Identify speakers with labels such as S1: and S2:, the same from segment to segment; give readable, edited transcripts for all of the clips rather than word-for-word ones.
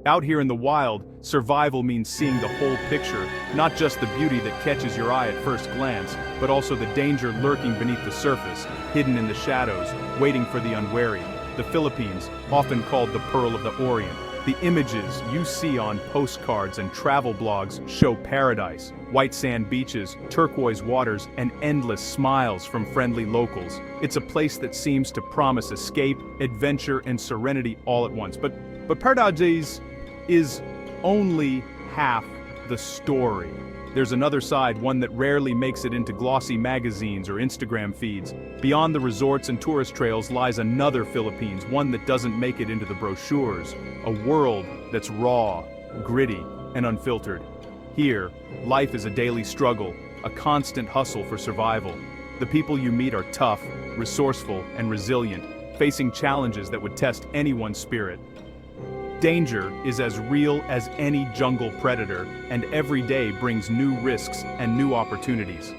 S1: Out here in the wild, survival means seeing the whole picture, not just the beauty that catches your eye at first glance, but also the danger lurking beneath the surface, hidden in the shadows, waiting for the unwary. The Philippines, often called the Pearl of the Orient. The images you see on postcards and travel blogs show paradise, white sand beaches, turquoise waters, and endless smiles from friendly locals. It's a place that seems to promise escape, adventure, and serenity all at once. But paradise is only half the story. There's another side, one that rarely makes it into glossy magazines or Instagram feeds. Beyond the resorts and tourist trails lies another Philippines, one that doesn't make it into the brochures. A world that's raw, gritty, and unfiltered. Here, life is a daily struggle, a constant hustle for survival. The people you meet are tough, resourceful, and resilient, facing challenges that would test anyone's spirit. Danger is as real as any jungle predator, and every day brings new risks and new opportunities.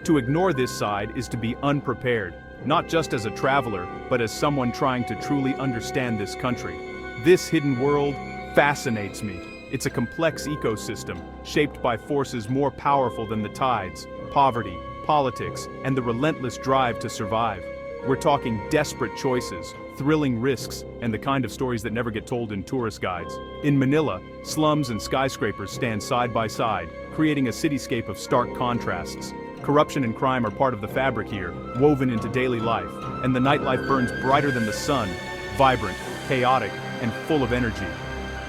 S1: To ignore this side is to be unprepared, not just as a traveler, but as someone trying to truly understand this country. This hidden world fascinates me. It's a complex ecosystem, shaped by forces more powerful than the tides, poverty, politics, and the relentless drive to survive. We're talking desperate choices, thrilling risks, and the kind of stories that never get told in tourist guides. In Manila, slums and skyscrapers stand side by side, creating a cityscape of stark contrasts. Corruption and crime are part of the fabric here, woven into daily life, and the nightlife burns brighter than the sun, vibrant, chaotic, and full of energy.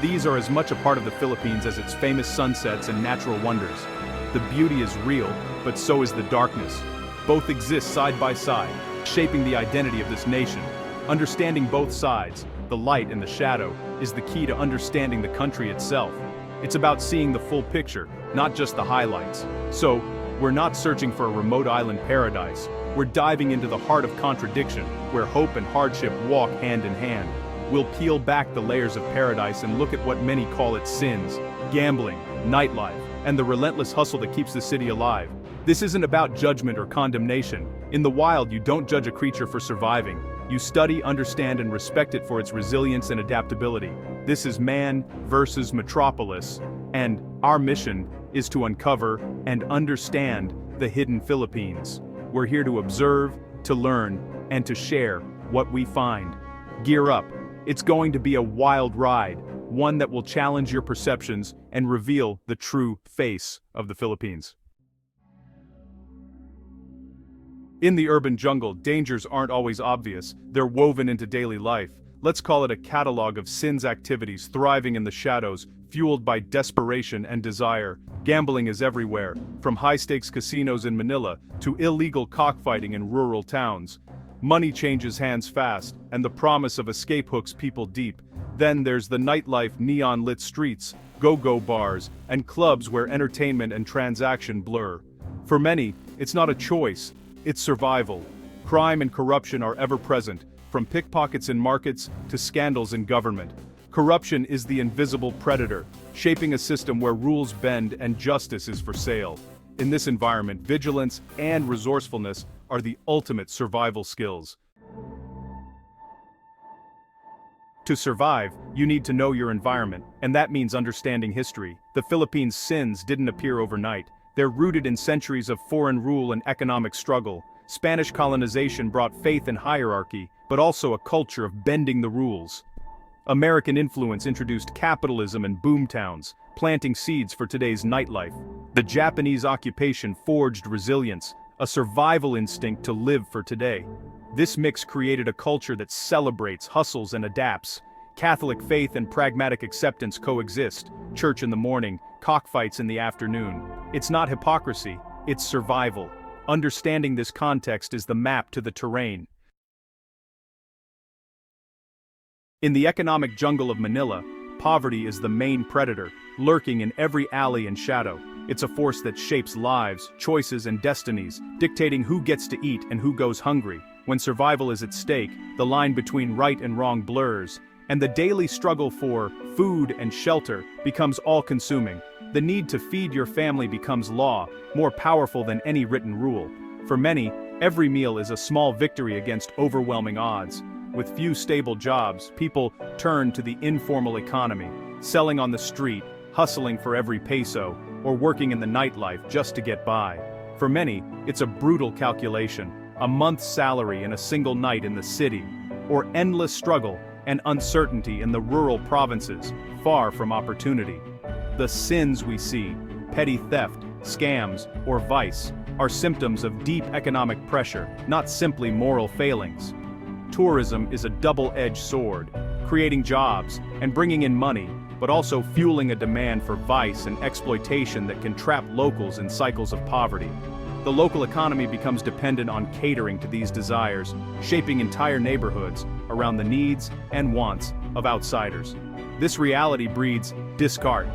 S1: These are as much a part of the Philippines as its famous sunsets and natural wonders. The beauty is real, but so is the darkness. Both exist side by side, shaping the identity of this nation. Understanding both sides, the light and the shadow, is the key to understanding the country itself. It's about seeing the full picture, not just the highlights. So, we're not searching for a remote island paradise. We're diving into the heart of contradiction, where hope and hardship walk hand in hand. We'll peel back the layers of paradise and look at what many call its sins: gambling, nightlife, and the relentless hustle that keeps the city alive. This isn't about judgment or condemnation. In the wild, you don't judge a creature for surviving. You study, understand, and respect it for its resilience and adaptability. This is man versus metropolis, and our mission is to uncover and understand the hidden Philippines. We're here to observe, to learn, and to share what we find. Gear up. It's going to be a wild ride, one that will challenge your perceptions and reveal the true face of the Philippines. In the urban jungle, dangers aren't always obvious. They're woven into daily life. Let's call it a catalog of sin's activities thriving in the shadows, fueled by desperation and desire. Gambling is everywhere, from high-stakes casinos in Manila to illegal cockfighting in rural towns. Money changes hands fast, and the promise of escape hooks people deep. Then there's the nightlife, neon-lit streets, go-go bars, and clubs where entertainment and transaction blur. For many, it's not a choice. It's survival. Crime and corruption are ever present, from pickpockets in markets to scandals in government. Corruption is the invisible predator, shaping a system where rules bend and justice is for sale. In this environment, vigilance and resourcefulness are the ultimate survival skills. To survive, you need to know your environment, and that means understanding history. The Philippines' sins didn't appear overnight. They're rooted in centuries of foreign rule and economic struggle. Spanish colonization brought faith and hierarchy, but also a culture of bending the rules. American influence introduced capitalism and boomtowns, planting seeds for today's nightlife. The Japanese occupation forged resilience, a survival instinct to live for today. This mix created a culture that celebrates, hustles, and adapts. Catholic faith and pragmatic acceptance coexist. Church in the morning, cockfights in the afternoon. It's not hypocrisy, it's survival. Understanding this context is the map to the terrain. In the economic jungle of Manila, poverty is the main predator, lurking in every alley and shadow. It's a force that shapes lives, choices, and destinies, dictating who gets to eat and who goes hungry. When survival is at stake, the line between right and wrong blurs, and the daily struggle for food and shelter becomes all-consuming. The need to feed your family becomes law, more powerful than any written rule. For many, every meal is a small victory against overwhelming odds. With few stable jobs, people turn to the informal economy. selling on the street, hustling for every peso, or working in the nightlife just to get by. For many, it's a brutal calculation, a month's salary in a single night in the city, or endless struggle and uncertainty in the rural provinces, far from opportunity. The sins we see, petty theft, scams, or vice, are symptoms of deep economic pressure, not simply moral failings. Tourism is a double-edged sword, creating jobs and bringing in money, but also fueling a demand for vice and exploitation that can trap locals in cycles of poverty. The local economy becomes dependent on catering to these desires, shaping entire neighborhoods around the needs and wants of outsiders. This reality breeds discard,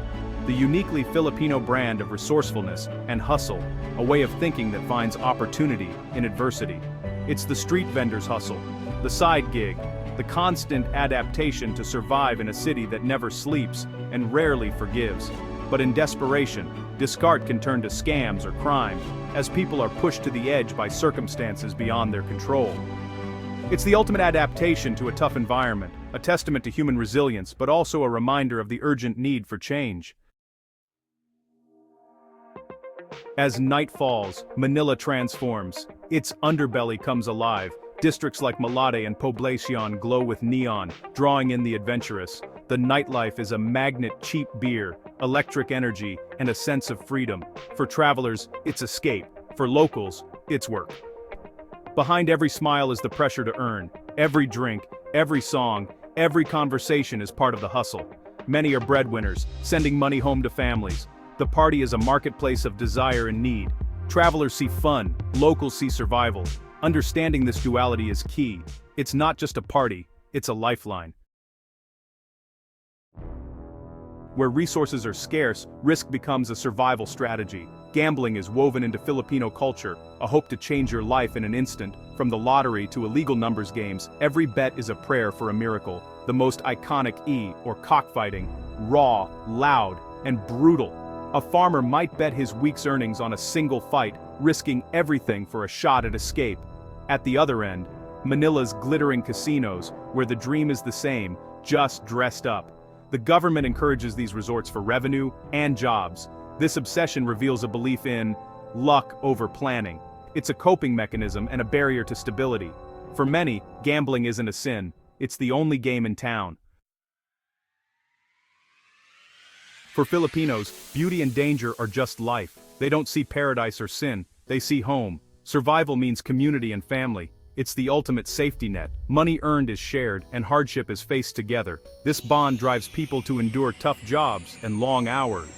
S1: the uniquely Filipino brand of resourcefulness and hustle, a way of thinking that finds opportunity in adversity. It's the street vendor's hustle, the side gig, the constant adaptation to survive in a city that never sleeps and rarely forgives. But in desperation, discard can turn to scams or crime, as people are pushed to the edge by circumstances beyond their control. It's the ultimate adaptation to a tough environment, a testament to human resilience, but also a reminder of the urgent need for change. As night falls, Manila transforms. Its underbelly comes alive. Districts like Malate and Poblacion glow with neon, drawing in the adventurous. The nightlife is a magnet: cheap beer, electric energy, and a sense of freedom. For travelers, it's escape. For locals, it's work. Behind every smile is the pressure to earn. Every drink, every song, every conversation is part of the hustle. Many are breadwinners, sending money home to families. The party is a marketplace of desire and need. Travelers see fun, locals see survival. Understanding this duality is key. It's not just a party, it's a lifeline. Where resources are scarce, risk becomes a survival strategy. Gambling is woven into Filipino culture, a hope to change your life in an instant. From the lottery to illegal numbers games, every bet is a prayer for a miracle. The most iconic or cockfighting, raw, loud, and brutal. A farmer might bet his week's earnings on a single fight, risking everything for a shot at escape. At the other end, Manila's glittering casinos, where the dream is the same, just dressed up. The government encourages these resorts for revenue and jobs. This obsession reveals a belief in luck over planning. It's a coping mechanism and a barrier to stability. For many, gambling isn't a sin, it's the only game in town. For Filipinos, beauty and danger are just life. They don't see paradise or sin, they see home. Survival means community and family. It's the ultimate safety net. Money earned is shared, and hardship is faced together. This bond drives people to endure tough jobs and long hours.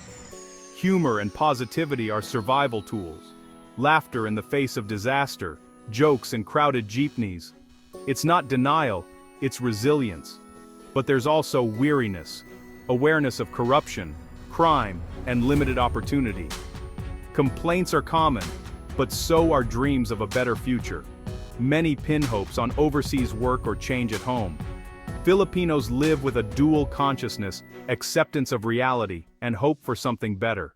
S1: Humor and positivity are survival tools. Laughter in the face of disaster, jokes in crowded jeepneys. It's not denial, it's resilience. But there's also weariness, awareness of corruption, crime, and limited opportunity. Complaints are common, but so are dreams of a better future. Many pin hopes on overseas work or change at home. Filipinos live with a dual consciousness, acceptance of reality, and hope for something better.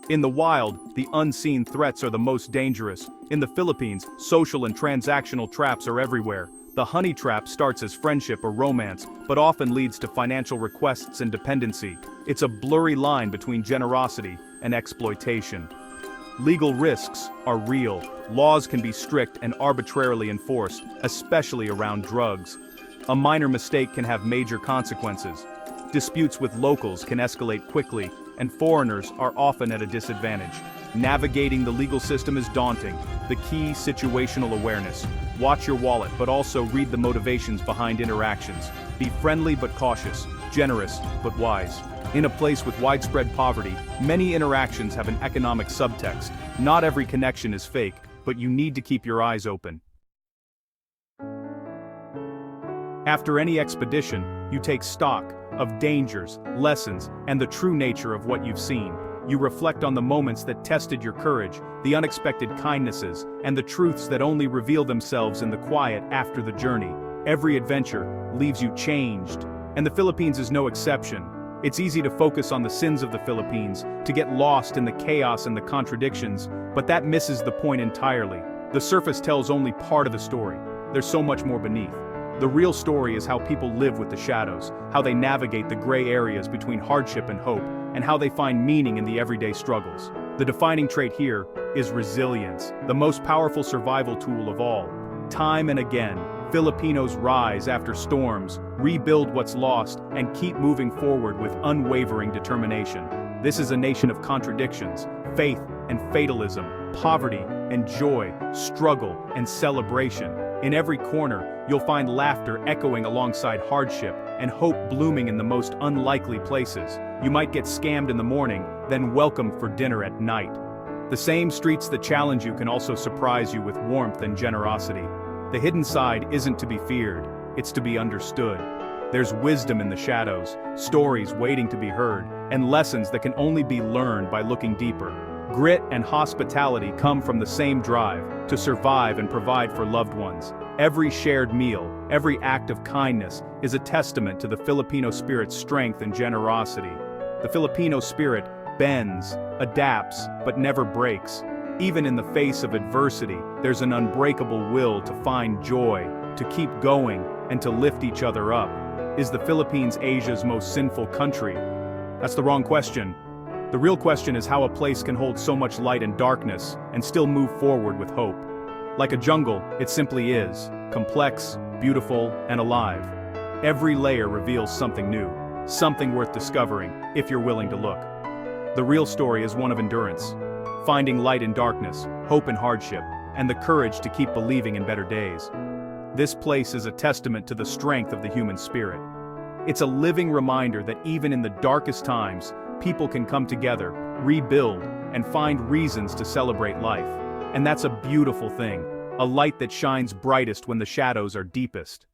S1: In the wild, the unseen threats are the most dangerous. In the Philippines, social and transactional traps are everywhere. The honey trap starts as friendship or romance, but often leads to financial requests and dependency. It's a blurry line between generosity and exploitation. Legal risks are real. Laws can be strict and arbitrarily enforced, especially around drugs. A minor mistake can have major consequences. Disputes with locals can escalate quickly, and foreigners are often at a disadvantage. Navigating the legal system is daunting. The key: situational awareness. Watch your wallet, but also read the motivations behind interactions. Be friendly but cautious, generous but wise. In a place with widespread poverty, many interactions have an economic subtext. Not every connection is fake, but you need to keep your eyes open. After any expedition, you take stock of dangers, lessons, and the true nature of what you've seen. You reflect on the moments that tested your courage, the unexpected kindnesses, and the truths that only reveal themselves in the quiet after the journey. Every adventure leaves you changed, and the Philippines is no exception. It's easy to focus on the sins of the Philippines, to get lost in the chaos and the contradictions, but that misses the point entirely. The surface tells only part of the story. There's so much more beneath. The real story is how people live with the shadows, how they navigate the gray areas between hardship and hope, and how they find meaning in the everyday struggles. The defining trait here is resilience, the most powerful survival tool of all. Time and again, Filipinos rise after storms, rebuild what's lost, and keep moving forward with unwavering determination. This is a nation of contradictions, faith and fatalism, poverty and joy, struggle and celebration. In every corner, you'll find laughter echoing alongside hardship and hope blooming in the most unlikely places. You might get scammed in the morning, then welcomed for dinner at night. The same streets that challenge you can also surprise you with warmth and generosity. The hidden side isn't to be feared, it's to be understood. There's wisdom in the shadows, stories waiting to be heard, and lessons that can only be learned by looking deeper. Grit and hospitality come from the same drive, to survive and provide for loved ones. Every shared meal, every act of kindness, is a testament to the Filipino spirit's strength and generosity. The Filipino spirit bends, adapts, but never breaks. Even in the face of adversity, there's an unbreakable will to find joy, to keep going, and to lift each other up. Is the Philippines Asia's most sinful country? That's the wrong question. The real question is how a place can hold so much light and darkness and still move forward with hope. Like a jungle, it simply is, complex, beautiful, and alive. Every layer reveals something new, something worth discovering, if you're willing to look. The real story is one of endurance, finding light in darkness, hope in hardship, and the courage to keep believing in better days. This place is a testament to the strength of the human spirit. It's a living reminder that even in the darkest times, people can come together, rebuild, and find reasons to celebrate life. And that's a beautiful thing, a light that shines brightest when the shadows are deepest.